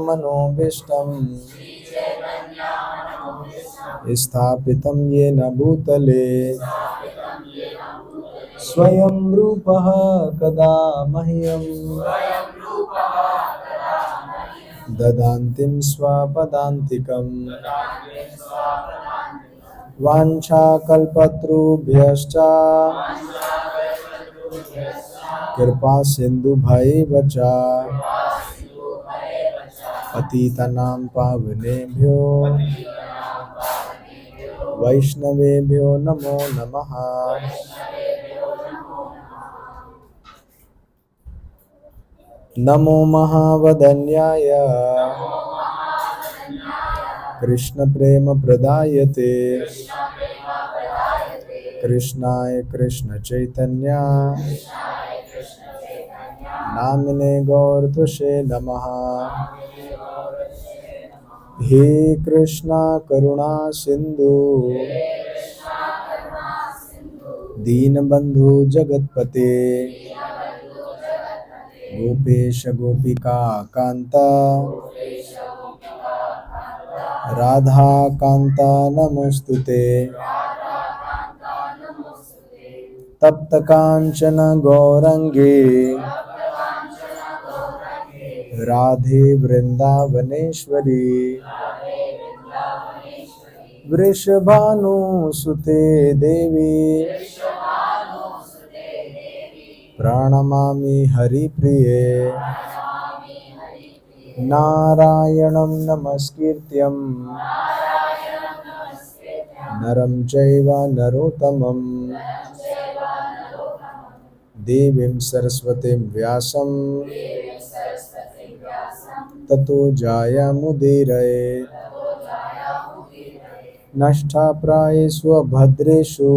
मनोभीष्टम् स्थापितं येन भूतले स्वयं रूपः कदा मह्यं ददान्तिं स्वपदान्तिकम् वाञ्छाकल्पतरुभ्यश्च कृपा सिन्धुभैव च पतितानां पावनेभ्यो वैष्णवेभ्यो नमो नमः। नमो महावदन्याय कृष्ण प्रेम प्रदायते कृष्णाय कृष्ण चैतन्य नामिने गौरत्वसे नमः। हे कृष्णा करुणा सिंधु दीनबंधु जगतपते गोपेश गोपिका कांता राधा कांता नमोस्तुते। तप्त कांचन गौरंगे राधे वृंदावनेश्वरी वृषभानुसुते देवी प्रणमामि हरिप्रिये। नारायणं नमस्कृत्यं नरं चैव नरोत्तमं देवीं सरस्वतीं व्यासं ततो जायामुदीरये। नष्टाप्रायेषु भद्रेषु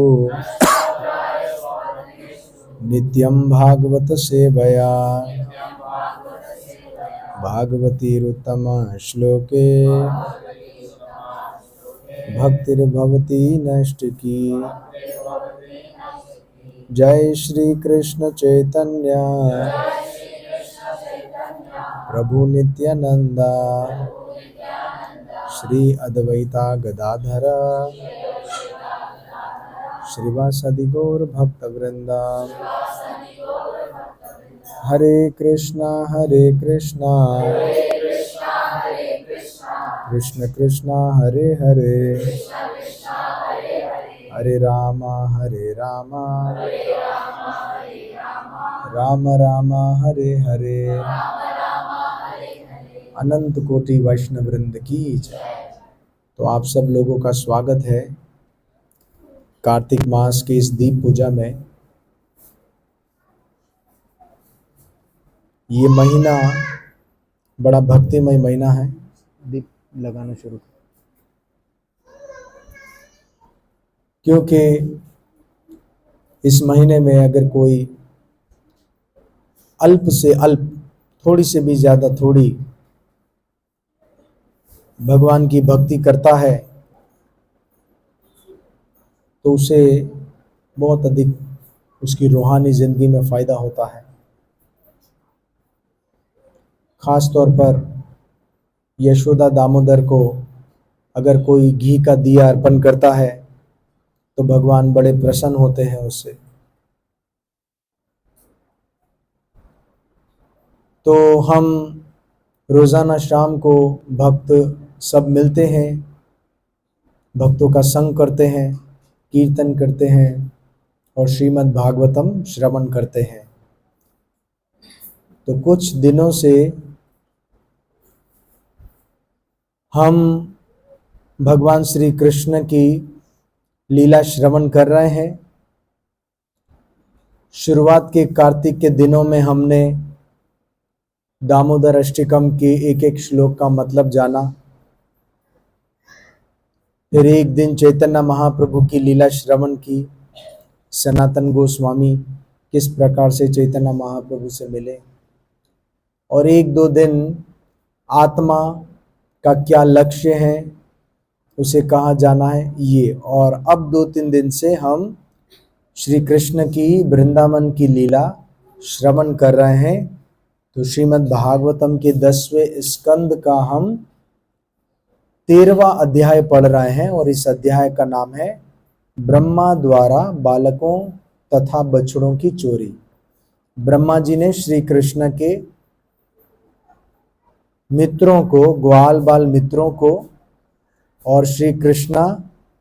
नित्यं भागवत सेवया भागवतीरुत्तम श्लोके भक्तिर्भवती नष्टकी। जय श्री कृष्ण चैतन्य प्रभु नित्यानंदा श्री अद्वैता गदाधर श्रीवासदि गौर भक्तवृंदा। हरे कृष्णा कृष्ण कृष्णा हरे हरे हरे राम राम राम हरे हरे। अनंत कोटि वैष्णव वृंद की जय। तो आप सब लोगों का स्वागत है कार्तिक मास की इस दीप पूजा में। ये महीना बड़ा भक्तिमय महीना है। दीप लगाना शुरू कर, क्योंकि इस महीने में अगर कोई अल्प से अल्प थोड़ी से भी ज्यादा थोड़ी भगवान की भक्ति करता है तो उसे बहुत अधिक उसकी रूहानी जिंदगी में फायदा होता है। खास तौर पर यशोदा दामोदर को अगर कोई घी का दिया अर्पण करता है तो भगवान बड़े प्रसन्न होते हैं उससे। तो हम रोजाना शाम को भक्त सब मिलते हैं, भक्तों का संग करते हैं, कीर्तन करते हैं और श्रीमद् भागवतम श्रवण करते हैं। तो कुछ दिनों से हम भगवान श्री कृष्ण की लीला श्रवण कर रहे हैं। शुरुआत के कार्तिक के दिनों में हमने दामोदर अष्टकम के एक एक श्लोक का मतलब जाना। फिर एक दिन चैतन्य महाप्रभु की लीला श्रवण की, सनातन गोस्वामी किस प्रकार से चैतन्य महाप्रभु से मिले, और एक दो दिन आत्मा का क्या लक्ष्य है, उसे कहाँ जाना है ये। और अब 2-3 दिन से हम श्री कृष्ण की वृंदावन की लीला श्रवण कर रहे हैं। तो श्रीमद् भागवतम के 10वें स्कंद का हम 13वां अध्याय पढ़ रहे हैं और इस अध्याय का नाम है ब्रह्मा द्वारा बालकों तथा बछड़ों की चोरी। ब्रह्मा जी ने श्री कृष्ण के मित्रों को, ग्वाल बाल मित्रों को, और श्री कृष्णा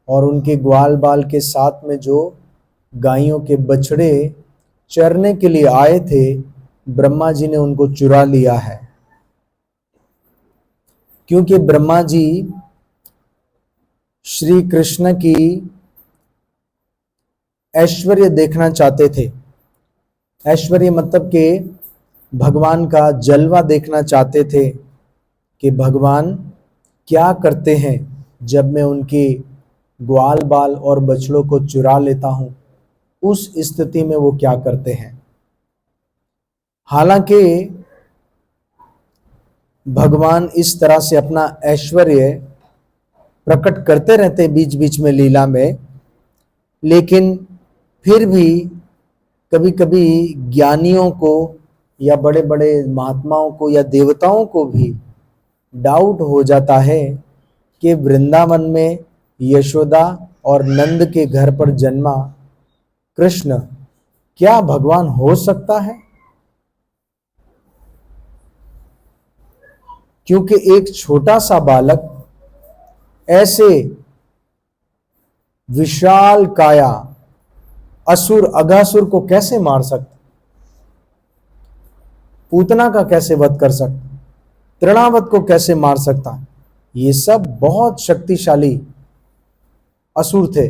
और उनके ग्वाल बाल के साथ में जो गायों के बछड़े चरने के लिए आए थे, ब्रह्मा जी ने उनको चुरा लिया है। क्योंकि ब्रह्मा जी श्री कृष्ण की ऐश्वर्य देखना चाहते थे। ऐश्वर्य मतलब कि भगवान का जलवा देखना चाहते थे कि भगवान क्या करते हैं जब मैं उनके ग्वाल बाल और बछड़ों को चुरा लेता हूं, उस स्थिति में वो क्या करते हैं। हालांकि भगवान इस तरह से अपना ऐश्वर्य प्रकट करते रहते बीच बीच में लीला में, लेकिन फिर भी कभी कभी ज्ञानियों को या बड़े बड़े महात्माओं को या देवताओं को भी डाउट हो जाता है कि वृंदावन में यशोदा और नंद के घर पर जन्मा कृष्ण क्या भगवान हो सकता है। क्योंकि एक छोटा सा बालक ऐसे विशाल काया असुर अघासुर को कैसे मार सकता, पूतना का कैसे वध कर सकता, तृणावत को कैसे मार सकता। ये सब बहुत शक्तिशाली असुर थे,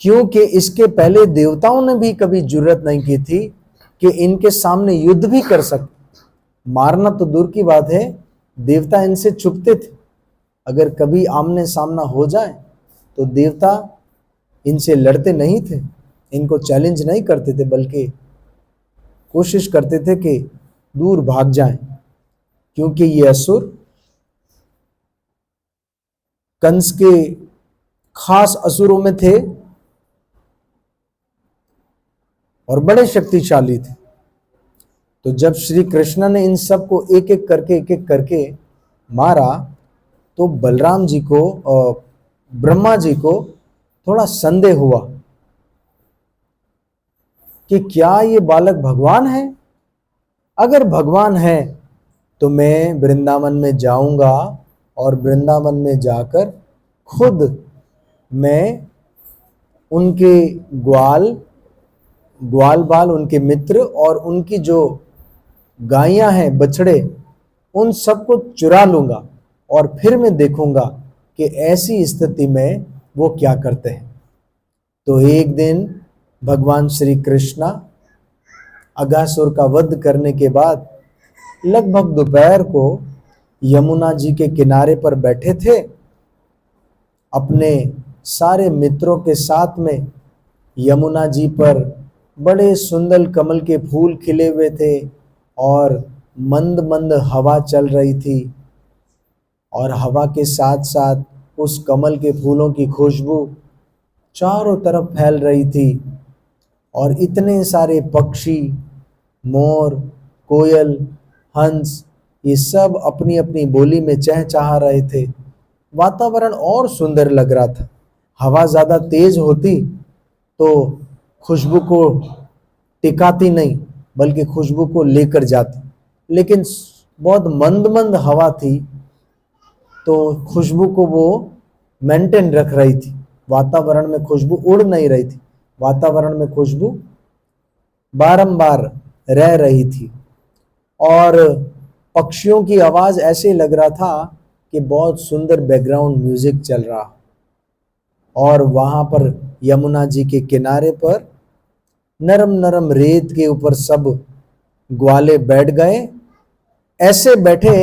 क्योंकि इसके पहले देवताओं ने भी कभी जुर्रत नहीं की थी कि इनके सामने युद्ध भी कर सकते। मारना तो दूर की बात है, देवता इनसे छुपते थे। अगर कभी आमने सामना हो जाए तो देवता इनसे लड़ते नहीं थे, इनको चैलेंज नहीं करते थे, बल्कि कोशिश करते थे कि दूर भाग जाएं। क्योंकि ये असुर कंस के खास असुरों में थे और बड़े शक्तिशाली थे। तो जब श्री कृष्ण ने इन सब को एक एक करके मारा, तो बलराम जी को और ब्रह्मा जी को थोड़ा संदेह हुआ कि क्या ये बालक भगवान है। अगर भगवान है तो मैं वृंदावन में जाऊंगा और वृंदावन में जाकर खुद मैं उनके ग्वाल बाल, उनके मित्र और उनकी जो गायें हैं, बछड़े, उन सबको चुरा लूंगा और फिर मैं देखूंगा कि ऐसी स्थिति में वो क्या करते हैं। तो एक दिन भगवान श्री कृष्णा अघासुर का वध करने के बाद लगभग दोपहर को यमुना जी के किनारे पर बैठे थे, अपने सारे मित्रों के साथ में। यमुना जी पर बड़े सुंदर कमल के फूल खिले हुए थे और मंद मंद हवा चल रही थी, और हवा के साथ साथ उस कमल के फूलों की खुशबू चारों तरफ फैल रही थी। और इतने सारे पक्षी, मोर, कोयल, हंस, ये सब अपनी अपनी बोली में चहचहा रहे थे। वातावरण और सुंदर लग रहा था। हवा ज़्यादा तेज होती तो खुशबू को टिकाती नहीं, बल्कि खुशबू को लेकर जाती, लेकिन बहुत मंद मंद हवा थी तो खुशबू को वो मेंटेन रख रही थी। वातावरण में खुशबू उड़ नहीं रही थी, वातावरण में खुशबू बारंबार रह रही थी। और पक्षियों की आवाज ऐसे लग रहा था कि बहुत सुंदर बैकग्राउंड म्यूजिक चल रहा। और वहां पर यमुना जी के किनारे पर नरम नरम रेत के ऊपर सब ग्वाले बैठ गए। ऐसे बैठे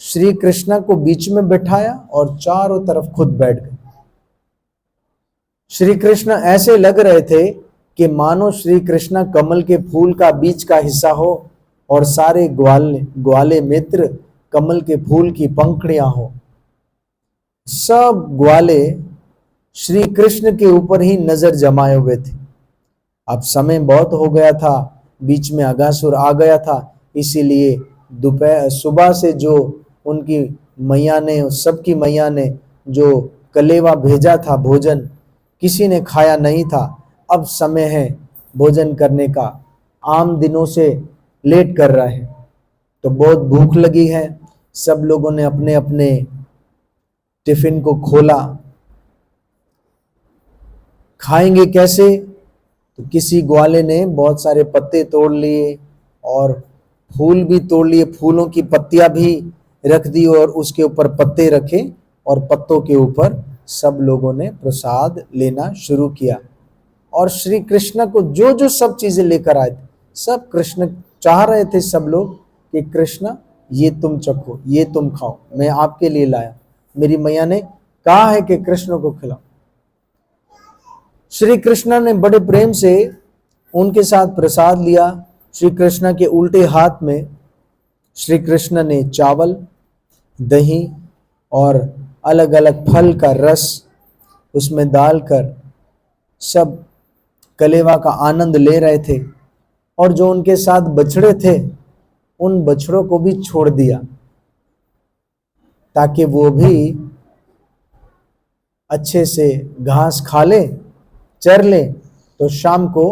श्री कृष्ण को बीच में बिठाया और चारों तरफ खुद बैठ गए। श्री कृष्ण ऐसे लग रहे थे कि मानो श्री कृष्ण कमल के फूल का बीच का हिस्सा हो और सारे ग्वाले मित्र कमल के फूल की पंखुड़ियां हो। सब ग्वाले श्री कृष्ण के ऊपर ही नजर जमाए हुए थे। अब समय बहुत हो गया था, बीच में अगासुर आ गया था, इसीलिए दोपहर सुबह से जो उनकी मैया ने, सबकी मैया ने जो कलेवा भेजा था भोजन, किसी ने खाया नहीं था। अब समय है भोजन करने का, आम दिनों से लेट कर रहा है, तो बहुत भूख लगी है। सब लोगों ने अपने अपने टिफिन को खोला। खाएंगे कैसे? तो किसी ग्वाले ने बहुत सारे पत्ते तोड़ लिए और फूल भी तोड़ लिए, फूलों की पत्तियां भी रख दी और उसके ऊपर पत्ते रखे और पत्तों के ऊपर सब लोगों ने प्रसाद लेना शुरू किया। और श्री कृष्ण को जो जो सब चीजें लेकर आए थे, सब कृष्ण चाह रहे थे सब लोग कि कृष्ण ये तुम चखो, ये तुम खाओ, मैं आपके लिए लाया, मेरी मैया ने कहा है कि कृष्ण को खिलाओ। श्री कृष्ण ने बड़े प्रेम से उनके साथ प्रसाद लिया। श्री कृष्ण के उल्टे हाथ में श्री कृष्ण ने चावल, दही और अलग अलग फल का रस उसमें डालकर सब कलेवा का आनंद ले रहे थे। और जो उनके साथ बछड़े थे, उन बछड़ों को भी छोड़ दिया ताकि वो भी अच्छे से घास खा ले, चर ले, तो शाम को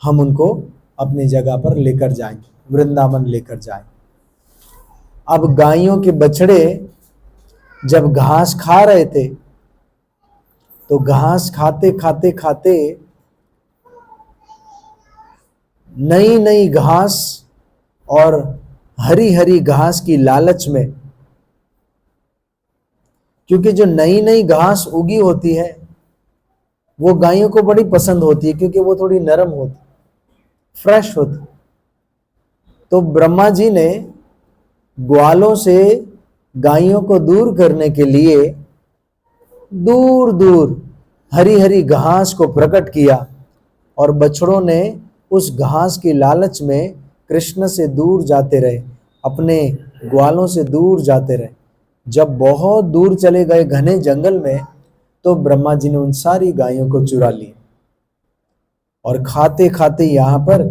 हम उनको अपनी जगह पर लेकर जाएंगे, वृंदावन लेकर जाएंगे। अब गायों के बछड़े जब घास खा रहे थे, तो घास खाते खाते खाते नई नई घास और हरी हरी घास की लालच में, क्योंकि जो नई नई घास उगी होती है वो गायों को बड़ी पसंद होती है, क्योंकि वो थोड़ी नरम होती, फ्रेश होती। तो ब्रह्मा जी ने ग्वालों से गायों को दूर करने के लिए दूर दूर हरी हरी घास को प्रकट किया, और बछड़ों ने उस घास की लालच में कृष्ण से दूर जाते रहे, अपने ग्वालों से दूर जाते रहे। जब बहुत दूर चले गए घने जंगल में, तो ब्रह्मा जी ने उन सारी गायों को चुरा लिया। और खाते खाते यहाँ पर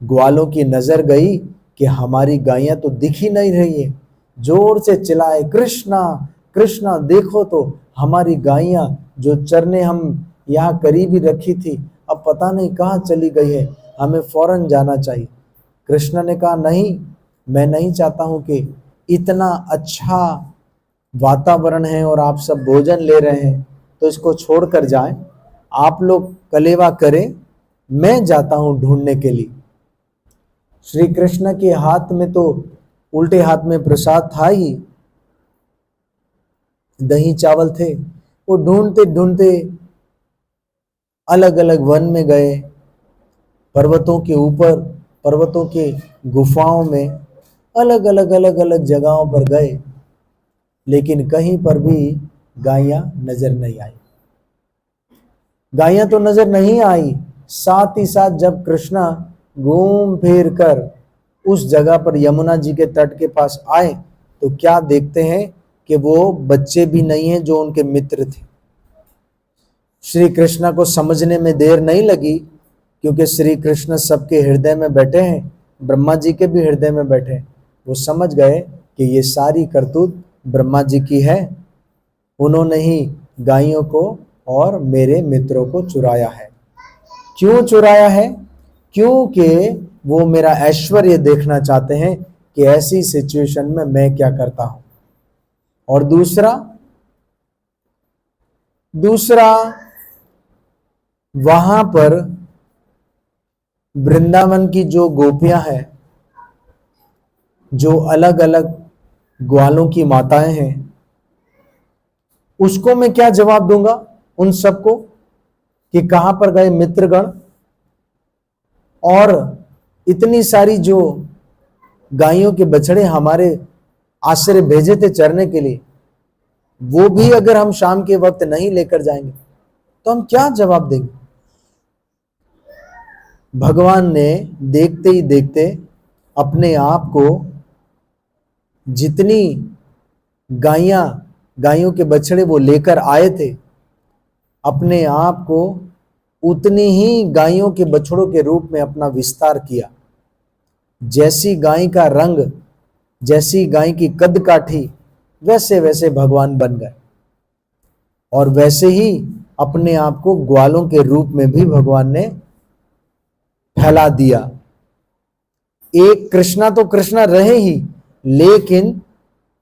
ग्वालों की नजर गई कि हमारी गायें तो दिख ही नहीं रही है। जोर से चिल्लाए, कृष्णा कृष्णा, देखो तो हमारी गायें जो चरने हम यहाँ करीब ही रखी थी, अब पता नहीं कहाँ चली गई है, हमें फौरन जाना चाहिए। कृष्ण ने कहा, नहीं, मैं नहीं चाहता हूं कि इतना अच्छा वातावरण है और आप सब भोजन ले रहे हैं तो इसको छोड़कर जाएं। आप लोग कलेवा करें, मैं जाता हूं ढूंढने के लिए। श्री कृष्ण के हाथ में तो उल्टे हाथ में प्रसाद था ही, दही चावल थे। वो ढूंढते ढूंढते अलग अलग वन में गए, पर्वतों के ऊपर, पर्वतों के गुफाओं में, अलग अलग जगहों पर गए, लेकिन कहीं पर भी गायें नजर नहीं आई। गायें तो नजर नहीं आई, साथ ही साथ जब कृष्णा घूम फिर कर उस जगह पर यमुना जी के तट के पास आए, तो क्या देखते हैं कि वो बच्चे भी नहीं हैं जो उनके मित्र थे। श्री कृष्ण को समझने में देर नहीं लगी, क्योंकि श्री कृष्ण सबके हृदय में बैठे हैं, ब्रह्मा जी के भी हृदय में बैठे हैं। वो समझ गए कि ये सारी करतूत ब्रह्मा जी की है, उन्होंने ही गायों को और मेरे मित्रों को चुराया है। क्यों चुराया है? क्योंकि वो मेरा ऐश्वर्य देखना चाहते हैं कि ऐसी सिचुएशन में मैं क्या करता हूं। और दूसरा वहां पर वृंदावन की जो गोपियां हैं, जो अलग अलग ग्वालों की माताएं हैं, उसको मैं क्या जवाब दूंगा उन सबको कि कहां पर गए मित्रगण? और इतनी सारी जो गायों के बछड़े हमारे आश्रय भेजे थे चरने के लिए, वो भी अगर हम शाम के वक्त नहीं लेकर जाएंगे तो हम क्या जवाब देंगे? भगवान ने देखते ही देखते अपने आप को, जितनी गायों के बछड़े वो लेकर आए थे, अपने आप को उतनी ही गायों के बछड़ों के रूप में अपना विस्तार किया। जैसी गाय का रंग, जैसी गाय की कद काठी, वैसे वैसे भगवान बन गए। और वैसे ही अपने आप को ग्वालों के रूप में भी भगवान ने फैला दिया। एक कृष्णा तो कृष्णा रहे ही, लेकिन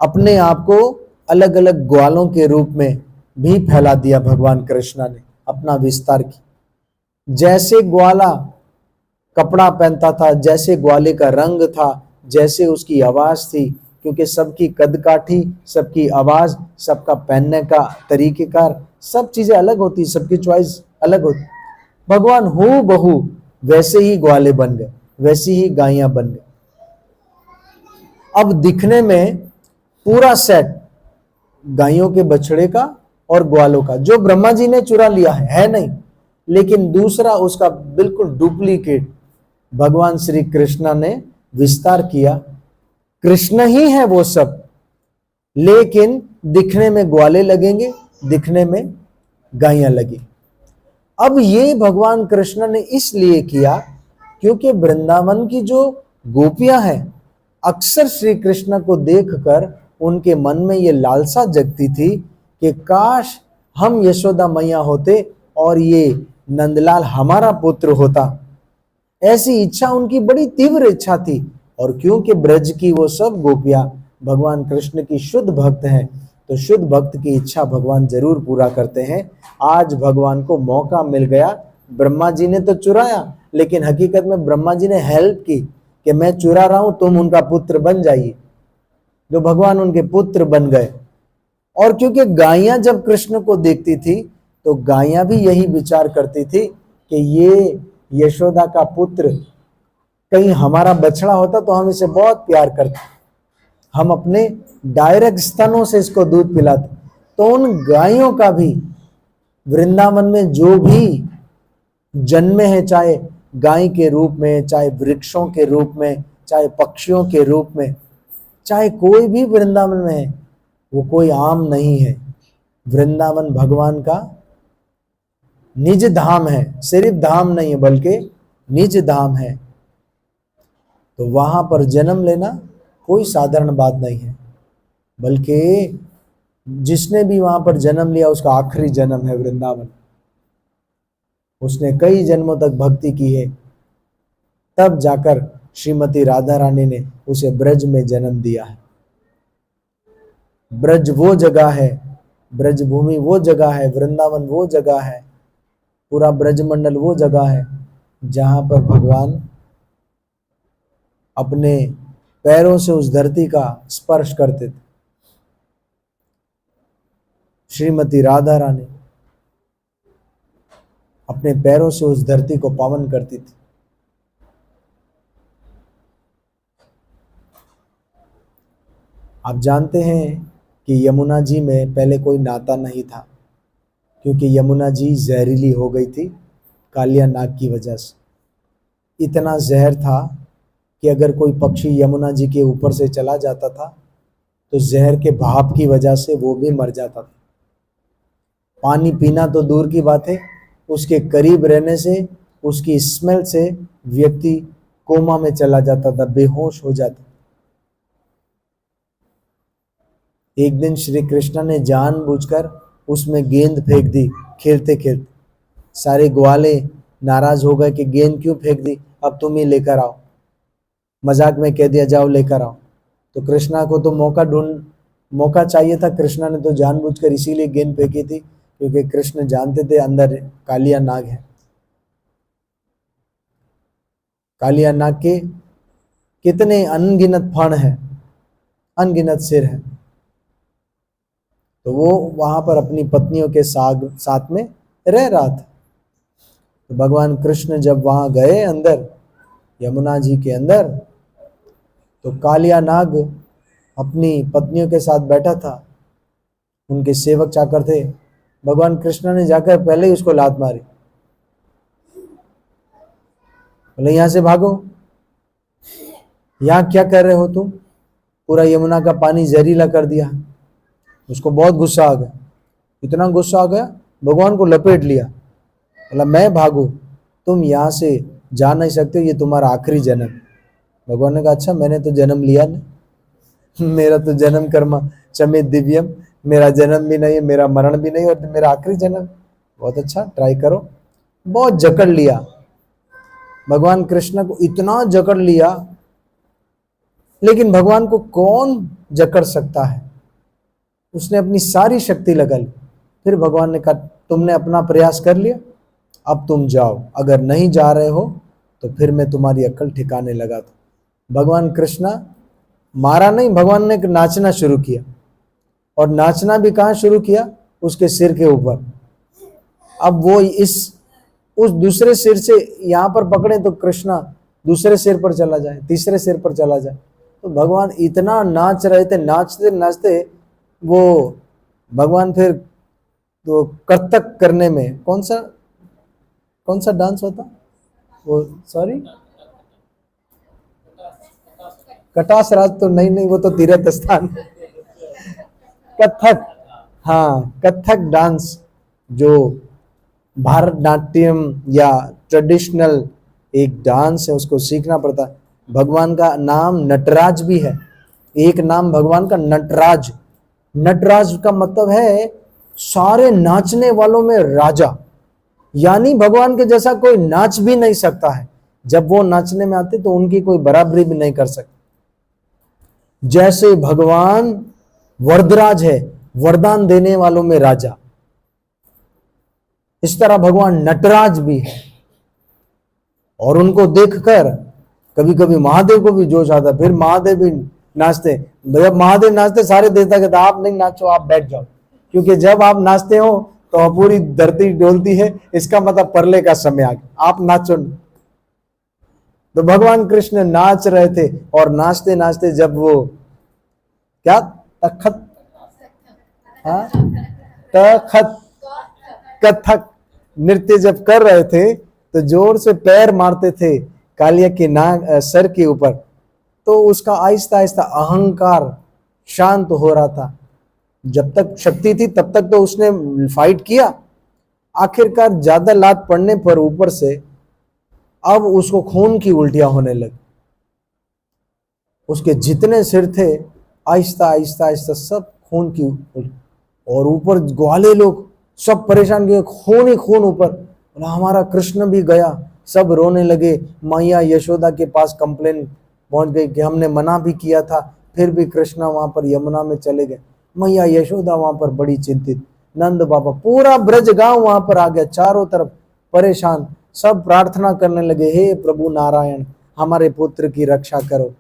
अपने आप को अलग अलग ग्वालों के रूप में भी फैला दिया भगवान कृष्णा ने, अपना विस्तार किया। जैसे ग्वाला कपड़ा पहनता था, जैसे ग्वाले का रंग था, जैसे उसकी आवाज थी, क्योंकि सबकी कद काठी, सबकी आवाज, सबका पहनने का तरीकेकार, सब चीजें अलग होती, सबकी चॉइस अलग होती। भगवान हूबहू बहू वैसे ही ग्वाले बन गए, वैसी ही गायें बन गए। अब दिखने में पूरा सेट गायों के बछड़े का और ग्वालों का, जो ब्रह्मा जी ने चुरा लिया है नहीं, लेकिन दूसरा उसका बिल्कुल डुप्लीकेट भगवान श्री कृष्ण ने विस्तार किया। कृष्ण ही है वो सब, लेकिन दिखने में ग्वाले लगेंगे, दिखने में गायें लगी। अब ये भगवान कृष्ण ने इसलिए किया क्योंकि वृंदावन की जो गोपियां हैं, अक्सर श्री कृष्ण को देखकर उनके मन में ये लालसा जगती थी कि काश हम यशोदा मैया होते और ये नंदलाल हमारा पुत्र होता। ऐसी इच्छा उनकी बड़ी तीव्र इच्छा थी। और क्योंकि ब्रज की वो सब गोपियां भगवान कृष्ण की शुद्ध भक्त हैं, तो शुद्ध भक्त की इच्छा भगवान जरूर पूरा करते हैं। आज भगवान को मौका मिल गया। ब्रह्मा जी ने तो चुराया, लेकिन हकीकत में ब्रह्मा जी ने हेल्प की कि मैं चुरा रहा हूं, तुम उनका पुत्र बन जाइए। जो भगवान उनके पुत्र बन गए। और क्योंकि गायें जब कृष्ण को देखती थी, तो गायें भी यही विचार करती थी कि ये यशोदा का पुत्र कहीं हमारा बछड़ा होता तो हम इसे बहुत प्यार करते, हम अपने डायरेक्ट स्तनों से इसको दूध पिलाते। तो उन गायों का भी वृंदावन में जो भी जन्मे हैं, चाहे गाय के रूप में, चाहे वृक्षों के रूप में, चाहे पक्षियों के रूप में, चाहे कोई भी वृंदावन में है, वो कोई आम नहीं है। वृंदावन भगवान का निज धाम है, सिर्फ धाम नहीं है बल्कि निज धाम है। तो वहां पर जन्म लेना कोई साधारण बात नहीं है, बल्कि जिसने भी वहां पर जन्म लिया उसका आखिरी जन्म है वृंदावन। उसने कई जन्मों तक भक्ति की है, तब जाकर श्रीमती राधा रानी ने उसे ब्रज में जन्म दिया है। ब्रज वो जगह है, ब्रज भूमि वो जगह है, वृंदावन वो जगह है, पूरा ब्रजमंडल वो जगह है जहां पर भगवान अपने पैरों से उस धरती का स्पर्श करते थे। श्रीमती राधा रानी अपने पैरों से उस धरती को पावन करती थी। आप जानते हैं कि यमुना जी में पहले कोई नाता नहीं था, क्योंकि यमुना जी जहरीली हो गई थी कालिया नाग की वजह से। इतना जहर था कि अगर कोई पक्षी यमुना जी के ऊपर से चला जाता था तो जहर के भाप की वजह से वो भी मर जाता था। पानी पीना तो दूर की बात है, उसके करीब रहने से, उसकी स्मेल से व्यक्ति कोमा में चला जाता था, बेहोश हो जाता। एक दिन श्री कृष्ण ने जानबूझकर उसमें गेंद फेंक दी खेलते खेलते। सारे ग्वाले नाराज हो गए कि गेंद क्यों फेंक दी, अब तुम ही लेकर आओ। मजाक में कह दिया जाओ लेकर आओ। तो कृष्णा को तो मौका चाहिए था। कृष्णा ने तो जानबूझकर इसीलिए गेंद फेंकी थी क्योंकि कृष्ण जानते थे अंदर कालिया नाग है। कालिया नाग के कितने अनगिनत फण हैं, अनगिनत सिर हैं। तो वो वहां पर अपनी पत्नियों के साथ में रह रहा था। तो भगवान कृष्ण जब वहां गए अंदर, यमुना जी के अंदर, तो कालिया नाग अपनी पत्नियों के साथ बैठा था। उनके सेवक चाकर थे। भगवान कृष्ण ने जाकर पहले ही उसको लात मारी, बोले यहां से भागो, यहां क्या कर रहे हो तुम, पूरा यमुना का पानी जहरीला कर दिया। उसको बहुत गुस्सा आ गया, इतना गुस्सा आ गया भगवान को लपेट लिया। बोला मैं भागू, तुम यहां से जा नहीं सकते, ये तुम्हारा आखिरी जन्म। भगवान ने कहा अच्छा मैंने तो जन्म लिया नहीं, मेरा तो जन्म कर्म चमे दिव्यम, मेरा जन्म भी नहीं, मेरा मरण भी नहीं, और मेरा आखिरी जन्म। बहुत अच्छा, ट्राई करो। बहुत जकड़ लिया भगवान कृष्ण को, इतना जकड़ लिया, लेकिन भगवान को कौन जकड़ सकता है। उसने अपनी सारी शक्ति लगा ली। फिर भगवान ने कहा तुमने अपना प्रयास कर लिया, अब तुम जाओ, अगर नहीं जा रहे हो तो फिर मैं तुम्हारी अक्ल ठिकाने लगा दूं। भगवान कृष्ण मारा नहीं, भगवान ने नाचना शुरू किया, और नाचना भी कहाँ शुरू किया, उसके सिर के ऊपर। अब वो उस दूसरे सिर से यहाँ पर पकड़े तो कृष्णा दूसरे सिर पर चला जाए, तीसरे सिर पर चला जाए। तो भगवान इतना नाच रहे थे, नाचते नाचते वो भगवान फिर तो कथक करने में, कौन सा डांस होता वो, सॉरी कटास राज तो नहीं, वो तो तीर्थ स्थान। कथक, हाँ कथक डांस, जो भारतनाट्यम या ट्रेडिशनल एक डांस है, उसको सीखना पड़ता है। भगवान का नाम नटराज भी है, एक नाम भगवान का नटराज। नटराज का मतलब है सारे नाचने वालों में राजा, यानी भगवान के जैसा कोई नाच भी नहीं सकता है। जब वो नाचने में आते तो उनकी कोई बराबरी भी नहीं कर सकता। जैसे भगवान वरदराज है, वरदान देने वालों में राजा, इस तरह भगवान नटराज भी है। और उनको देखकर कभी कभी महादेव को भी जोश आता, फिर महादेव भी नाचते। जब महादेव नाचते सारे देवता कहते आप नहीं नाचो, आप बैठ जाओ, क्योंकि जब आप नाचते हो तो पूरी धरती डोलती है, इसका मतलब परले का समय आ गया, आप नाचो नहीं। तो भगवान कृष्ण नाच रहे थे, और नाचते नाचते जब वो क्या तखत, हाँ तखत, कथक नृत्य जब कर रहे थे तो जोर से पैर मारते थे कालिया के सर के ऊपर, तो उसका आहिस्ता आहिस्ता अहंकार शांत हो रहा था। जब तक शक्ति थी तब तक तो उसने फाइट किया, आखिरकार ज्यादा लात पड़ने पर ऊपर से अब उसको खून की उल्टियां होने लगी। उसके जितने सिर थे आहिस्ता आहिस्ता आहिस्ता सब खून की उल्टी, और ऊपर ग्वाले लोग सब परेशान किए, खून ही खून ऊपर। हमारा कृष्ण भी गया, सब रोने लगे। मैया यशोदा के पास कंप्लेन पहुंच गई कि हमने मना भी किया था, फिर भी कृष्ण वहां पर यमुना में चले गए। मैया यशोदा वहां पर बड़ी चिंतित, नंद बाबा, पूरा ब्रज गांव वहां पर आ गया, चारों तरफ परेशान, सब प्रार्थना करने लगे, हे प्रभु नारायण हमारे पुत्र की रक्षा करो।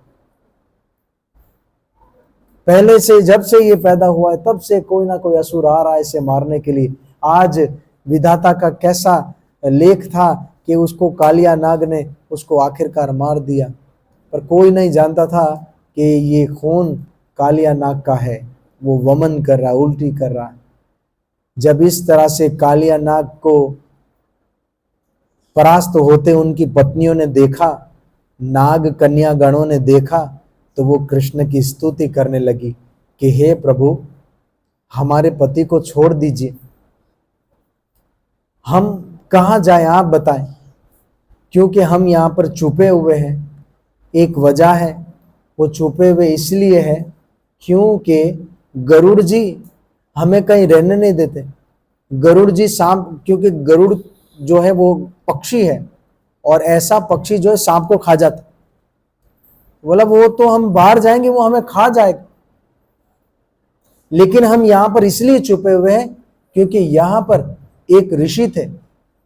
पहले से जब से ये पैदा हुआ है तब से कोई ना कोई असुर आ रहा है इसे मारने के लिए। आज विधाता का कैसा लेख था कि उसको कालिया नाग ने उसको आखिरकार मार दिया, पर कोई नहीं जानता था कि ये खून कालिया नाग का है, वो वमन कर रहा है, उल्टी कर रहा है। जब इस तरह से कालिया नाग को परास्त होते उनकी पत्नियों ने देखा, नाग कन्या गणों ने देखा, तो वो कृष्ण की स्तुति करने लगी कि हे प्रभु हमारे पति को छोड़ दीजिए, हम कहाँ जाएं आप बताएं, क्योंकि हम यहाँ पर छुपे हुए हैं। एक वजह है, वो छुपे हुए इसलिए है क्योंकि गरुड़ जी हमें कहीं रहने नहीं देते। गरुड़ जी सांप, क्योंकि गरुड़ जो है वो पक्षी है, और ऐसा पक्षी जो है सांप को खा जाता, बोला वो तो हम बाहर जाएंगे वो हमें खा जाएगा। लेकिन हम यहां पर इसलिए छुपे हुए हैं क्योंकि यहां पर एक ऋषि थे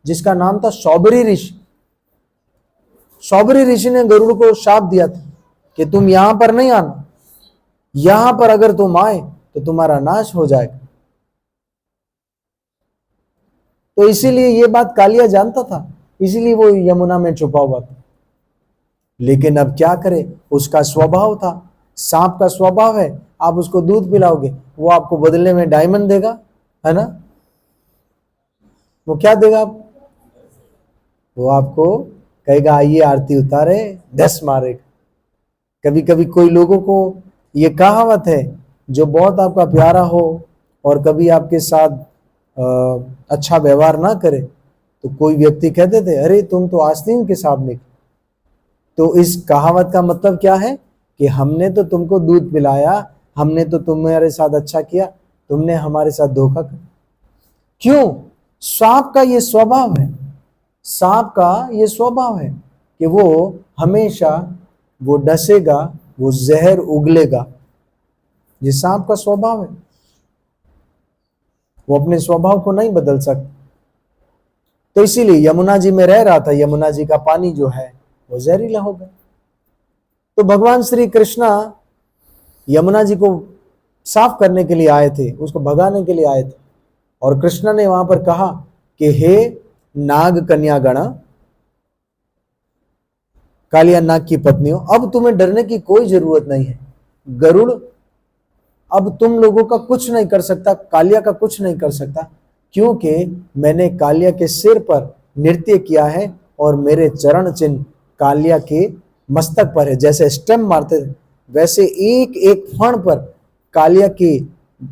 जिसका नाम था सौबरी ऋषि। सौबरी ऋषि ने गरुड़ को शाप दिया था कि तुम यहां पर नहीं आना, यहां पर अगर तुम आए तो तुम्हारा नाश हो जाएगा। तो इसीलिए ये बात कालिया जानता था, इसीलिए वो यमुना में छुपा हुआ था। लेकिन अब क्या करे, उसका स्वभाव था, सांप का स्वभाव है, आप उसको दूध पिलाओगे वो आपको बदले में डायमंड देगा, है ना। वो क्या देगा आप, वो आपको कहेगा आइए आरती उतारे, 10 मारेगा। कभी कभी कोई लोगों को ये कहावत है, जो बहुत आपका प्यारा हो और कभी आपके साथ अच्छा व्यवहार ना करे, तो कोई व्यक्ति कहते थे अरे तुम तो आस्तीन के सांप निकले। तो इस कहावत का मतलब क्या है कि हमने तो तुमको दूध पिलाया, हमने तो तुम्हारे साथ अच्छा किया, तुमने हमारे साथ धोखा कर। क्यों? सांप का ये स्वभाव है, सांप का ये स्वभाव है कि वो हमेशा वो डसेगा, वो जहर उगलेगा। ये सांप का स्वभाव है, वो अपने स्वभाव को नहीं बदल सकता। तो इसीलिए यमुना जी में रह रहा था, यमुना जी का पानी जो है वो जहरीला हो गया। तो भगवान श्री कृष्णा यमुना जी को साफ करने के लिए आए थे, उसको भगाने के लिए आए थे। और कृष्ण ने वहां पर कहा कि हे नाग कन्या गण, कालिया नाग की पत्नियों, अब तुम्हें डरने की कोई जरूरत नहीं है। गरुड़ अब तुम लोगों का कुछ नहीं कर सकता, कालिया का कुछ नहीं कर सकता, क्योंकि मैंने कालिया के सिर पर नृत्य किया है और मेरे चरण चिन्ह कालिया के मस्तक पर है। जैसे स्टेम मारते थे वैसे एक एक फण पर, कालिया के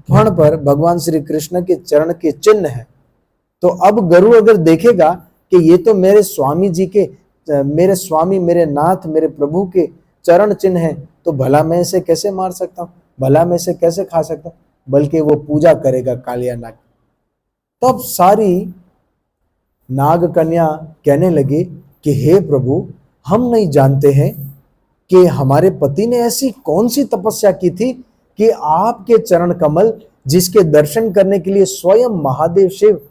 फण पर भगवान श्री कृष्ण के चरण के चिन्ह है। तो अब गरुड़ अगर देखेगा कि ये तो मेरे स्वामी जी के, मेरे स्वामी, मेरे नाथ, मेरे प्रभु के चरण चिन्ह है, तो भला मैं इसे कैसे मार सकता हूं, भला मैं इसे कैसे खा सकता हूं, बल्कि वो पूजा करेगा कालिया नाग। तब सारी नाग कन्या कहने लगी कि हे प्रभु, हम नहीं जानते हैं कि हमारे पति ने ऐसी कौन सी तपस्या की थी कि आपके चरण कमल, जिसके दर्शन करने के लिए स्वयं महादेव शिव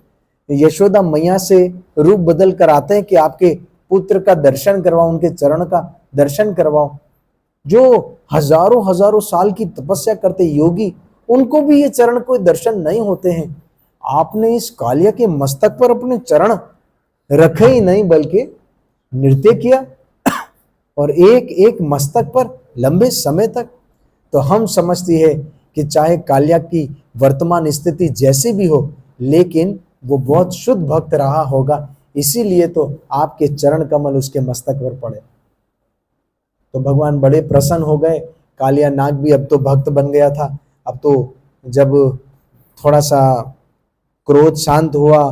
यशोदा मैया से रूप बदल कर आते हैं कि आपके पुत्र का दर्शन करवाओ, उनके चरण का दर्शन करवाओ, जो हजारों हजारों साल की तपस्या करते योगी, उनको भी ये चरण कोई दर्शन नहीं होते हैं। आपने इस कालिया के मस्तक पर अपने चरण रखे ही नहीं बल्कि नृत्य किया, और एक एक मस्तक पर लंबे समय तक। तो हम समझती है कि चाहे कालिया की वर्तमान स्थिति जैसी भी हो, लेकिन वो बहुत शुद्ध भक्त रहा होगा, इसीलिए तो आपके चरण कमल उसके मस्तक पर पड़े। तो भगवान बड़े प्रसन्न हो गए। कालिया नाग भी अब तो भक्त बन गया था। अब तो जब थोड़ा सा क्रोध शांत हुआ,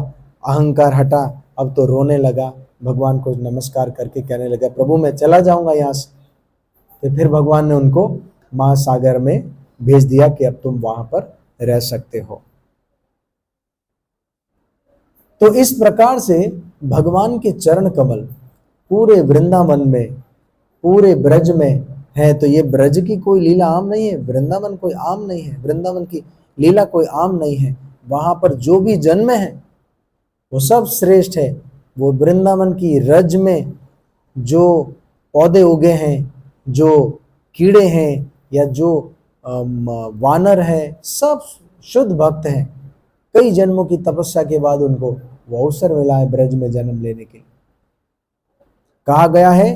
अहंकार हटा, अब तो रोने लगा, भगवान को नमस्कार करके कहने लगा, प्रभु मैं चला जाऊंगा यहाँ से। तो फिर भगवान ने उनको महासागर में भेज दिया कि अब तुम वहां पर रह सकते हो। तो इस प्रकार से भगवान के चरण कमल पूरे वृंदावन में, पूरे ब्रज में है। तो ये ब्रज की कोई लीला आम नहीं है, वृंदावन कोई आम नहीं है, वृंदावन की लीला कोई आम नहीं है। वहां पर जो भी जन्म है वो सब श्रेष्ठ है। वो वृंदावन की रज में जो पौधे उगे हैं, जो कीड़े हैं या जो वानर है, सब शुद्ध भक्त हैं। कई जन्मों की तपस्या के बाद उनको वो अवसर मिला है ब्रज में जन्म लेने के लिए। कहा गया है,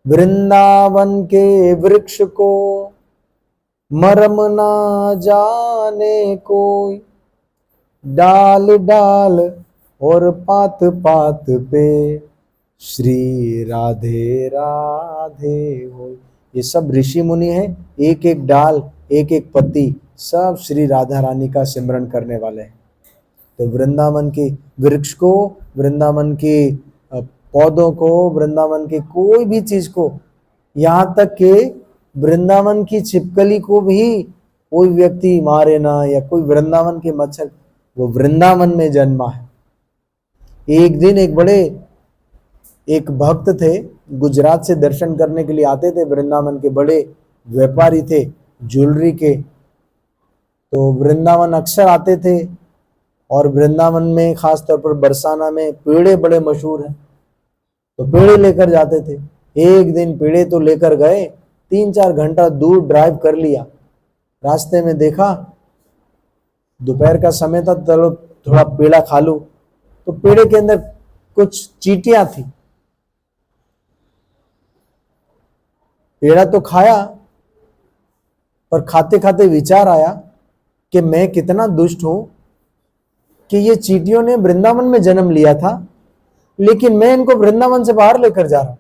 वृंदावन के वृक्ष को मरम ना जाने कोई, डाल डाल और पात पात पे श्री राधे राधे हो। ये सब ऋषि मुनि हैं, एक एक डाल, एक एक पत्ती, सब श्री राधा रानी का सिमरन करने वाले हैं। तो वृंदावन के वृक्ष को, वृंदावन के पौधों को, वृंदावन के कोई भी चीज को, यहाँ तक के वृंदावन की छिपकली को भी कोई व्यक्ति मारे ना, या कोई वृंदावन के मच्छर, वो वृंदावन में जन्मा है। एक दिन एक भक्त थे, गुजरात से दर्शन करने के लिए आते थे। वृंदावन के बड़े व्यापारी थे ज्वेलरी के, तो वृंदावन अक्सर आते थे। और वृंदावन में खासतौर पर बरसाना में पेड़े बड़े मशहूर हैं, तो पेड़े लेकर जाते थे। एक दिन पेड़े तो लेकर गए, 3-4 घंटा दूर ड्राइव कर लिया। रास्ते में देखा दोपहर का समय था, चलो थोड़ा पेड़ा खा लूं। तो पेड़े के अंदर कुछ चींटियां थी। पेड़ा तो खाया, पर खाते खाते विचार आया कि मैं कितना दुष्ट हूं कि ये चींटियों ने वृंदावन में जन्म लिया था, लेकिन मैं इनको वृंदावन से बाहर लेकर जा रहा हूं।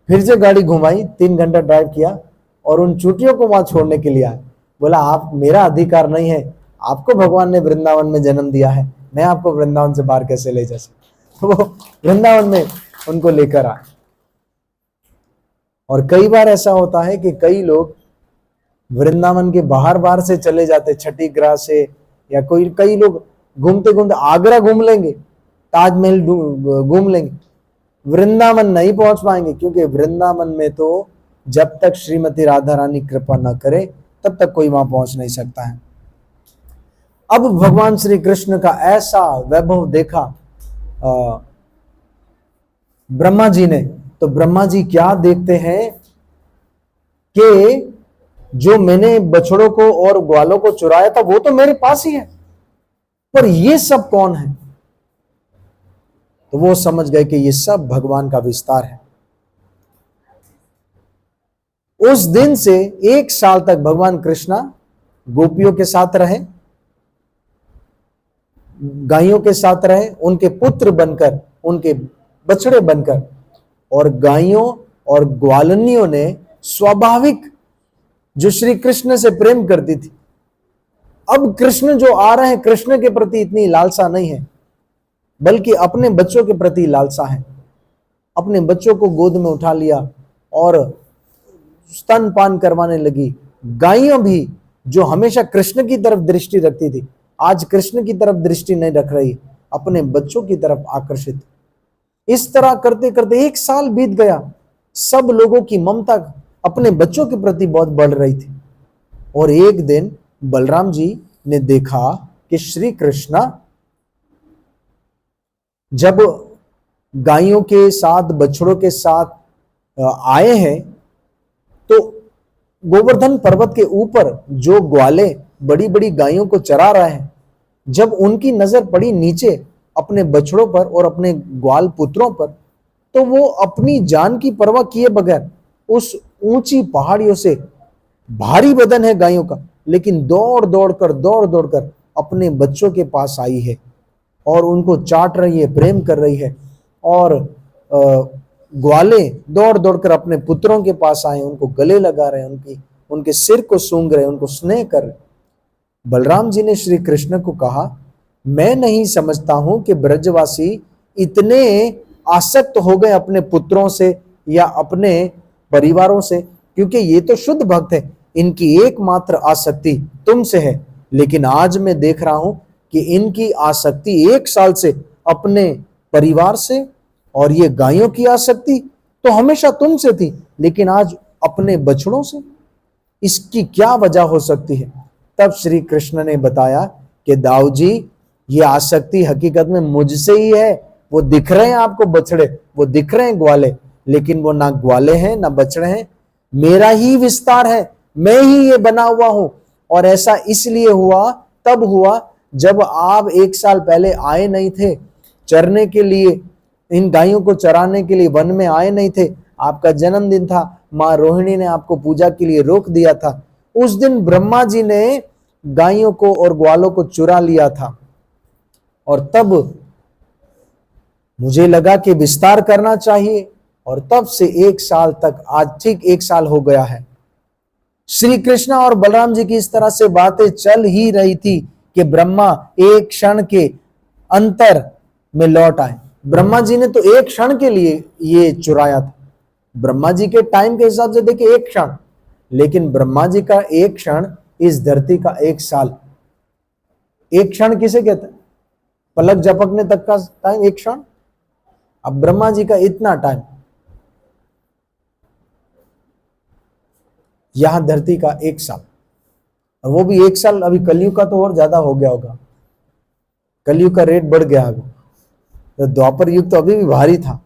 फिर से गाड़ी घुमाई, 3 घंटा ड्राइव किया और उन चींटियों को वहां छोड़ने के लिए आया। बोला, आप, मेरा अधिकार नहीं है, आपको भगवान ने वृंदावन में जन्म दिया है, मैं आपको वृंदावन से बाहर कैसे ले जा सकता। वो वृंदावन में उनको लेकर आए। और कई बार ऐसा होता है कि कई लोग वृंदावन के बाहर बाहर से चले जाते, छठी ग्राह से, या कई लोग घूमते घूमते आगरा घूम लेंगे, ताजमहल घूम लेंगे, वृंदावन नहीं पहुंच पाएंगे, क्योंकि वृंदावन में तो जब तक श्रीमती राधा रानी कृपा न करे तब तक कोई वहां पहुंच नहीं सकता है। अब भगवान श्री कृष्ण का ऐसा वैभव देखा ब्रह्मा जी ने, तो ब्रह्मा जी क्या देखते हैं कि जो मैंने बछड़ों को और ग्वालों को चुराया था वो तो मेरे पास ही है, पर ये सब कौन है? तो वो समझ गए कि ये सब भगवान का विस्तार है। उस दिन से 1 साल तक भगवान कृष्णा गोपियों के साथ रहे, गायों के साथ रहे, उनके पुत्र बनकर, उनके बछड़े बनकर, और गायों और ग्वालनियों ने स्वाभाविक जो श्री कृष्ण से प्रेम करती थी, अब कृष्ण जो आ रहे हैं, कृष्ण के प्रति इतनी लालसा नहीं है, बल्कि अपने बच्चों के प्रति लालसा है। अपने बच्चों को गोद में उठा लिया और स्तनपान करवाने लगी। गायों भी जो हमेशा कृष्ण की तरफ दृष्टि रखती थी, आज कृष्ण की तरफ दृष्टि नहीं रख रही, अपने बच्चों की तरफ आकर्षित। इस तरह करते करते 1 साल बीत गया। सब लोगों की ममता अपने बच्चों के प्रति बहुत बढ़ रही थी। और एक दिन बलराम जी ने देखा कि श्री कृष्णा जब गायों के साथ, बछड़ों के साथ आए हैं, तो गोवर्धन पर्वत के ऊपर जो ग्वाले बड़ी बड़ी गायों को चरा रहे हैं, जब उनकी नजर पड़ी नीचे अपने बछड़ों पर और अपने ग्वाल पुत्रों पर, तो वो अपनी जान की परवाह किए बगैर उस ऊंची पहाड़ियों से, भारी बदन है गायों का, लेकिन दौड़ दौड़ कर अपने बच्चों के पास आई है और उनको चाट रही है, प्रेम कर रही है। और ग्वाले दौड़ कर अपने पुत्रों के पास आए, उनको गले लगा रहे हैं, उनके सिर को सूंघ रहे, उनको स्नेह कर रहे। बलराम जी ने श्री कृष्ण को कहा, मैं नहीं समझता हूं कि ब्रजवासी इतने आसक्त हो गए अपने पुत्रों से या अपने परिवारों से, क्योंकि ये तो शुद्ध भक्त है, इनकी एकमात्र आसक्ति तुमसे है। लेकिन आज मैं देख रहा हूं कि इनकी आसक्ति 1 साल से अपने परिवार से, और ये गायों की आसक्ति तो हमेशा तुमसे थी, लेकिन आज अपने बछड़ों से। इसकी क्या वजह हो सकती है? तब श्री कृष्ण ने बताया कि दाऊ जी, ये आसक्ति हकीकत में मुझसे ही है। वो दिख रहे हैं आपको बछड़े, वो दिख रहे हैं ग्वाले, लेकिन वो ना ग्वाले हैं ना बछड़े हैं, मेरा ही विस्तार है, मैं ही ये बना हुआ हूं। और ऐसा इसलिए हुआ, तब हुआ जब आप 1 साल पहले आए नहीं थे चरने के लिए, इन गायों को चराने के लिए वन में आए नहीं थे। आपका जन्मदिन था, माँ रोहिणी ने आपको पूजा के लिए रोक दिया था। उस दिन ब्रह्मा जी ने गायों को और ग्वालों को चुरा लिया था, और तब मुझे लगा कि विस्तार करना चाहिए, और तब से 1 साल तक, आज ठीक 1 साल हो गया है। श्री कृष्ण और बलराम जी की इस तरह से बातें चल ही रही थी कि ब्रह्मा एक क्षण के अंतर में लौट आए। ब्रह्मा जी ने तो 1 क्षण के लिए ये चुराया था। ब्रह्मा जी के टाइम के हिसाब से देखिए 1 क्षण, लेकिन ब्रह्मा जी का 1 क्षण इस धरती का 1 साल। 1 क्षण किसे कहते हैं? पलक झपकने तक का टाइम 1 क्षण। अब ब्रह्मा जी का इतना टाइम, यहां धरती का 1 साल, और वो भी 1 साल अभी कलयुग का तो और ज्यादा हो गया होगा, कलयुग का रेट बढ़ गया होगा। तो द्वापर युग तो अभी भी भारी था,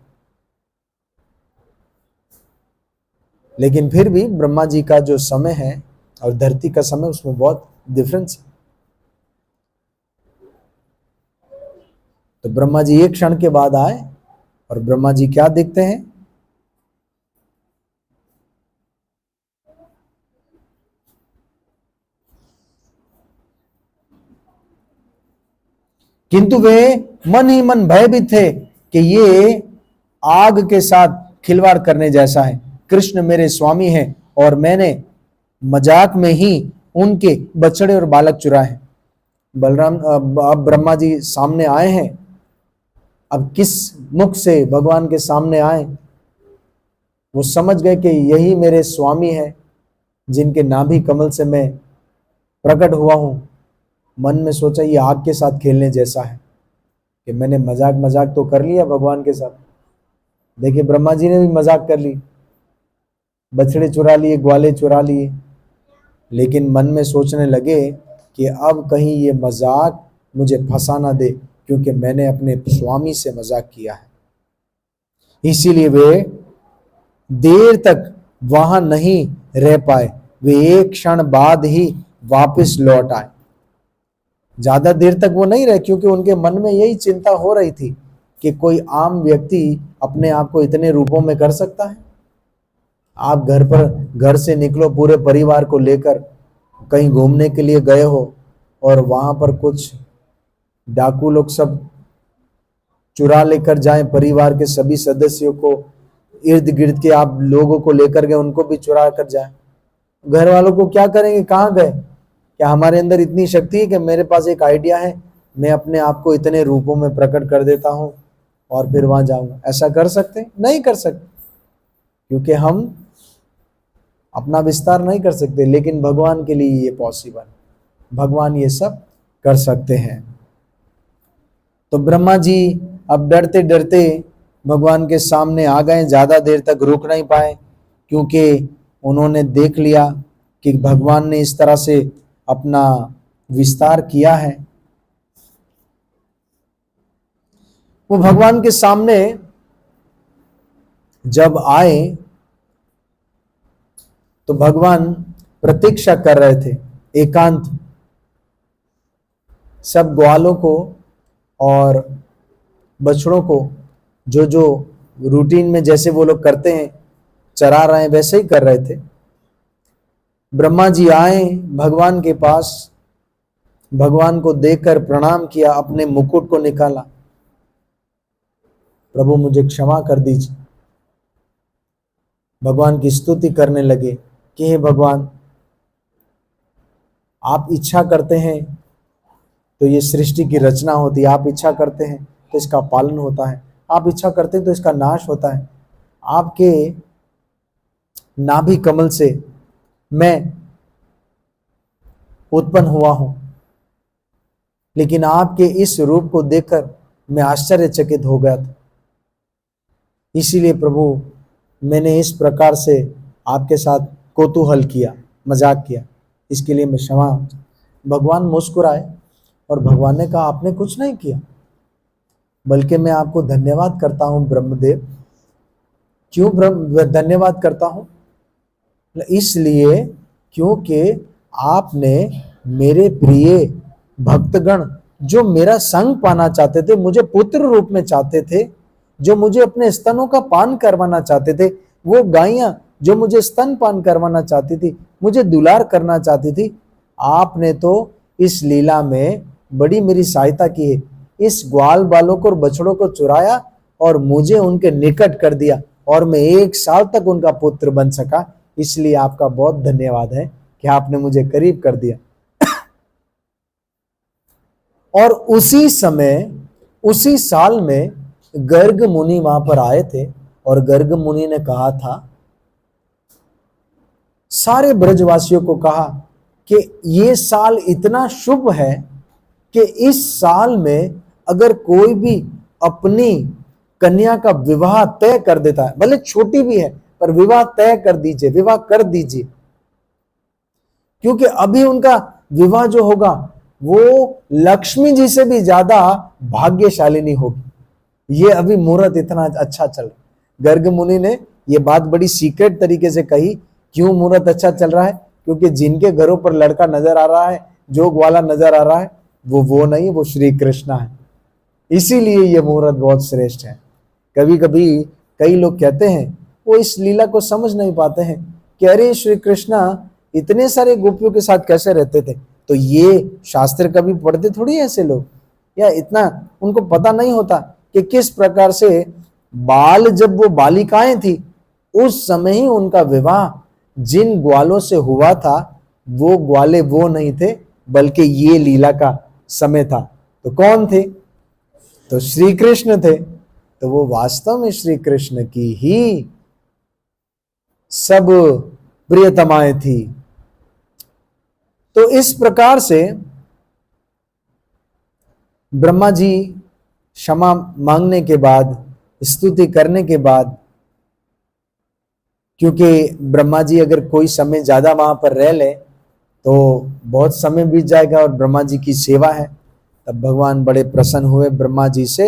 लेकिन फिर भी ब्रह्मा जी का जो समय है और धरती का समय, उसमें बहुत डिफरेंस है। तो ब्रह्मा जी 1 क्षण के बाद आए, और ब्रह्मा जी क्या देखते हैं? किंतु वे मन ही मन भयभीत थे कि ये आग के साथ खिलवाड़ करने जैसा है। कृष्ण मेरे स्वामी हैं और मैंने मजाक में ही उनके बछड़े और बालक चुराए हैं। बलराम अब ब्रह्मा जी सामने आए हैं। अब किस मुख से भगवान के सामने आए? वो समझ गए कि यही मेरे स्वामी है जिनके नाभि कमल से मैं प्रकट हुआ हूं। मन में सोचा ये आग के साथ खेलने जैसा है कि मैंने मजाक मजाक तो कर लिया भगवान के साथ। देखिए ब्रह्मा जी ने भी मजाक कर ली, बछड़े चुरा लिए, ग्वाले चुरा लिए, लेकिन मन में सोचने लगे कि अब कहीं ये मजाक मुझे फंसा ना दे, क्योंकि मैंने अपने स्वामी से मजाक किया है। इसीलिए वे देर तक वहां नहीं रह पाए, वे एक क्षण बाद ही वापस लौट आए। ज्यादा देर तक वो नहीं रहे, क्योंकि उनके मन में यही चिंता हो रही थी कि कोई आम व्यक्ति अपने आप को इतने रूपों में कर सकता है। आप घर से निकलो पूरे परिवार को लेकर, कहीं घूमने के लिए गए हो और वहां पर कुछ डाकू लोग सब चुरा लेकर जाएं परिवार के सभी सदस्यों को, इर्द गिर्द के आप लोगों को लेकर गए उनको भी चुरा कर जाए, घर वालों को क्या करेंगे, कहाँ गए? क्या हमारे अंदर इतनी शक्ति है कि मेरे पास एक आइडिया है, मैं अपने आप को इतने रूपों में प्रकट कर देता हूं और फिर वहां जाऊंगा? ऐसा कर सकते? नहीं कर सकते, क्योंकि हम अपना विस्तार नहीं कर सकते, लेकिन भगवान के लिए ये पॉसिबल, भगवान ये सब कर सकते हैं। तो ब्रह्मा जी अब डरते डरते भगवान के सामने आ गए, ज्यादा देर तक रुक नहीं पाए, क्योंकि उन्होंने देख लिया कि भगवान ने इस तरह से अपना विस्तार किया है। वो भगवान के सामने जब आए तो भगवान प्रतीक्षा कर रहे थे एकांत, सब ग्वालों को और बछड़ों को जो जो रूटीन में जैसे वो लोग करते हैं चरा रहे हैं वैसे ही कर रहे थे। ब्रह्मा जी आए भगवान के पास, भगवान को देखकर प्रणाम किया, अपने मुकुट को निकाला, प्रभु मुझे क्षमा कर दीजिए। भगवान की स्तुति करने लगे कि हे भगवान, आप इच्छा करते हैं तो ये सृष्टि की रचना होती है, आप इच्छा करते हैं तो इसका पालन होता है, आप इच्छा करते हैं तो इसका नाश होता है। आपके नाभि कमल से मैं उत्पन्न हुआ हूं, लेकिन आपके इस रूप को देखकर मैं आश्चर्यचकित हो गया था। इसीलिए प्रभु मैंने इस प्रकार से आपके साथ कौतूहल किया, मजाक किया, इसके लिए मैं क्षमा। भगवान मुस्कुराए और भगवान ने कहा आपने कुछ नहीं किया, बल्कि मैं आपको धन्यवाद करता हूं ब्रह्मदेव। क्यों धन्यवाद करता हूं? इसलिए क्योंकि आपने मेरे प्रिय भक्तगण जो मेरा संग पाना चाहते थे, मुझे पुत्र रूप में चाहते थे, जो मुझे अपने स्तनों का पान करवाना चाहते थे, वो गायें जो मुझे स्तन पान करवाना चाहती थी, मुझे दुलार करना चाहती थी, आपने तो इस लीला में बड़ी मेरी सहायता की है। इस ग्वाल बालों को और बछड़ों को चुराया और मुझे उनके निकट कर दिया और मैं 1 साल तक उनका पुत्र बन सका। इसलिए आपका बहुत धन्यवाद है कि आपने मुझे करीब कर दिया। और उसी समय, उसी साल में गर्ग मुनि वहां पर आए थे और गर्ग मुनि ने कहा था, सारे ब्रजवासियों को कहा कि ये साल इतना शुभ है कि इस साल में अगर कोई भी अपनी कन्या का विवाह तय कर देता है, भले छोटी भी है पर विवाह तय कर दीजिए, विवाह कर दीजिए, क्योंकि अभी उनका विवाह जो होगा वो लक्ष्मी जी से भी ज्यादा भाग्यशालिनी होगी। ये अभी मुहूर्त इतना अच्छा चल रहा। गर्ग मुनि ने ये बात बड़ी सीक्रेट तरीके से कही। क्यों मुहूर्त अच्छा चल रहा है? क्योंकि जिनके घरों पर लड़का नजर आ रहा है, जो ग्वाला नजर आ रहा है, वो नहीं, वो श्री कृष्णा है। इसीलिए ये मुहूर्त बहुत श्रेष्ठ है। कभी कभी कई लोग कहते हैं, वो इस लीला को समझ नहीं पाते हैं कि अरे श्री कृष्णा इतने सारे गोपियों के साथ कैसे रहते थे। तो ये शास्त्र कभी पढ़ते थोड़ी ऐसे लोग, या इतना उनको पता नहीं होता कि किस प्रकार से बाल, जब वो बालिकाएं थी उस समय ही उनका विवाह जिन ग्वालों से हुआ था, वो ग्वाले वो नहीं थे, बल्कि ये लीला का समय था। तो कौन थे? तो श्री कृष्ण थे। तो वो वास्तव में श्री कृष्ण की ही सब प्रियतमाएं थी। तो इस प्रकार से ब्रह्मा जी क्षमा मांगने के बाद, स्तुति करने के बाद, क्योंकि ब्रह्मा जी अगर कोई समय ज्यादा वहां पर रह ले तो बहुत समय बीत जाएगा और ब्रह्मा जी की सेवा है, तब भगवान बड़े प्रसन्न हुए ब्रह्मा जी से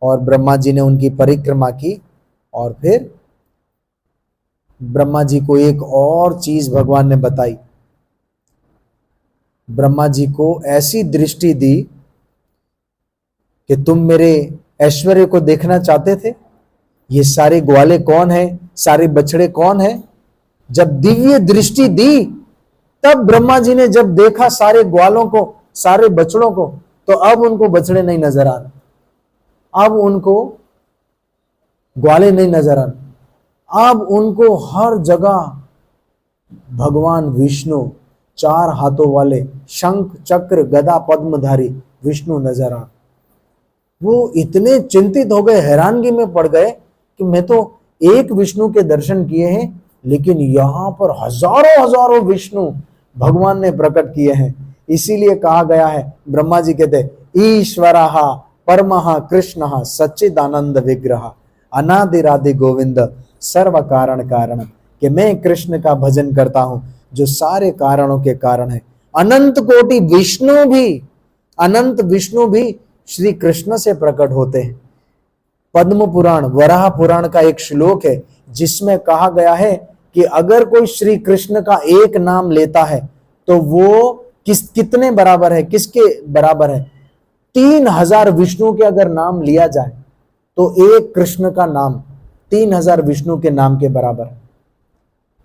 और ब्रह्मा जी ने उनकी परिक्रमा की। और फिर ब्रह्मा जी को एक और चीज भगवान ने बताई। ब्रह्मा जी को ऐसी दृष्टि दी कि तुम मेरे ऐश्वर्य को देखना चाहते थे, ये सारे ग्वाले कौन है, सारे बछड़े कौन है। जब दिव्य दृष्टि दी तब ब्रह्मा जी ने जब देखा सारे ग्वालों को, सारे बछड़ों को, तो अब उनको बछड़े नहीं नजर आ रहे, अब उनको ग्वाले नहीं नजर आ रहे, अब उनको हर जगह भगवान विष्णु, चार हाथों वाले, शंख चक्र गदा पद्मधारी विष्णु नजर आ। वो इतने चिंतित हो गए, हैरानगी में पड़ गए कि मैं तो एक विष्णु के दर्शन किए हैं, लेकिन यहां पर हजारों हजारों विष्णु भगवान ने प्रकट किए हैं। इसीलिए कहा गया है, ब्रह्मा जी कहते ईश्वरः परमः कृष्णः सच्चिदानंद विग्रह अनादिरादि गोविंद सर्व कारण कारण, कि मैं कृष्ण का भजन करता हूं जो सारे कारणों के कारण है। अनंत कोटि विष्णु भी, अनंत विष्णु भी श्री कृष्ण से प्रकट होते हैं। पद्म पुराण, वराह पुराण का एक श्लोक है जिसमें कहा गया है कि अगर कोई श्री कृष्ण का एक नाम लेता है तो वो कितने बराबर है, किसके बराबर है? 3000 विष्णु के अगर नाम लिया जाए तो एक कृष्ण का नाम 3000 विष्णु के नाम के बराबर है।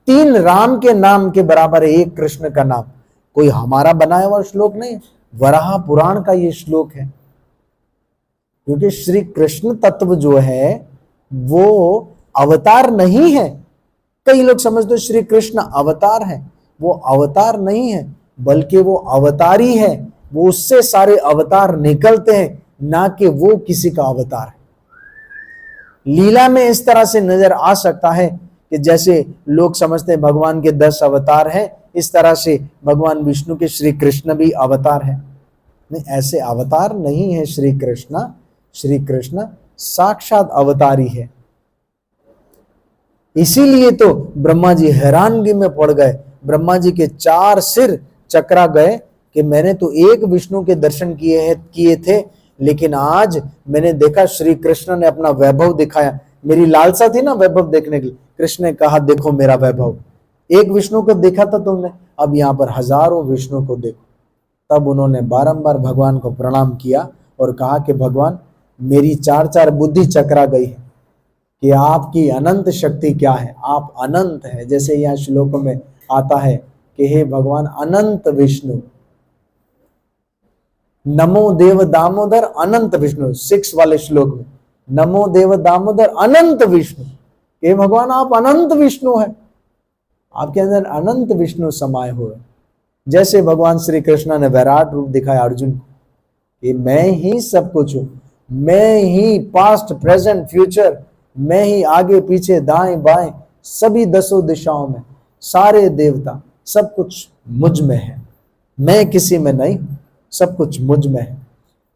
3 राम के नाम के बराबर है एक कृष्ण का नाम। कोई हमारा बनाया हुआ श्लोक नहीं, वराह पुराण का ये श्लोक है। क्योंकि श्री कृष्ण तत्व जो है वो अवतार नहीं है। कई लोग समझते श्री कृष्ण अवतार है, वो अवतार नहीं है, बल्कि वो अवतारी है। वो उससे सारे अवतार निकलते हैं, ना कि वो किसी का अवतार है। लीला में इस तरह से नजर आ सकता है कि जैसे लोग समझते हैं भगवान के 10 अवतार हैं, इस तरह से भगवान विष्णु के श्री कृष्ण भी अवतार है। नहीं, ऐसे अवतार नहीं है श्री कृष्ण। श्री कृष्ण साक्षात अवतारी है। इसीलिए तो ब्रह्मा जी हैरानगी में पड़ गए, ब्रह्मा जी के 4 सिर चकरा गए कि मैंने तो एक विष्णु के दर्शन किए थे, लेकिन आज मैंने देखा श्री कृष्ण ने अपना वैभव दिखाया। मेरी लालसा थी ना वैभव देखने की, कृष्ण ने कहा देखो मेरा वैभव। एक विष्णु को देखा था तुमने, अब यहाँ पर हजारों विष्णु को देखो। तब उन्होंने बारंबार भगवान को प्रणाम किया और कहा कि भगवान मेरी 4 बुद्धि चकरा गई है कि आपकी अनंत शक्ति क्या है, आप अनंत है। जैसे यहाँ श्लोकों में आता है कि हे भगवान अनंत विष्णु, नमो देव दामोदर अनंत विष्णु, 6 वाले श्लोक में नमो देव दामोदर अनंत विष्णु, हे भगवान आप अनंत विष्णु है, आपके अंदर अनंत विष्णु समाये हुए। जैसे भगवान श्री कृष्ण ने विराट रूप दिखाया अर्जुन को कि मैं ही सब कुछ हूं, मैं ही पास्ट प्रेजेंट फ्यूचर, मैं ही आगे पीछे दाएं बाएं सभी 10 दिशाओं में, सारे देवता सब कुछ मुझ में है, मैं किसी में नहीं, सब कुछ मुझ में है।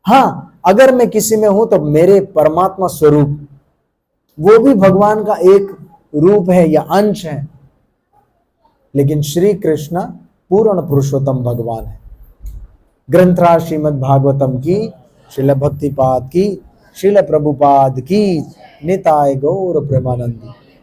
हाँ, अगर मैं किसी में हूं तो मेरे परमात्मा स्वरूप, वो भी भगवान का एक रूप है या अंश है। लेकिन श्री कृष्ण पूर्ण पुरुषोत्तम भगवान है। ग्रंथराज श्रीमद् भागवतम की, श्रील भक्तिपाद की, श्रील प्रभुपाद की, निताय गौर प्रेमानंदी।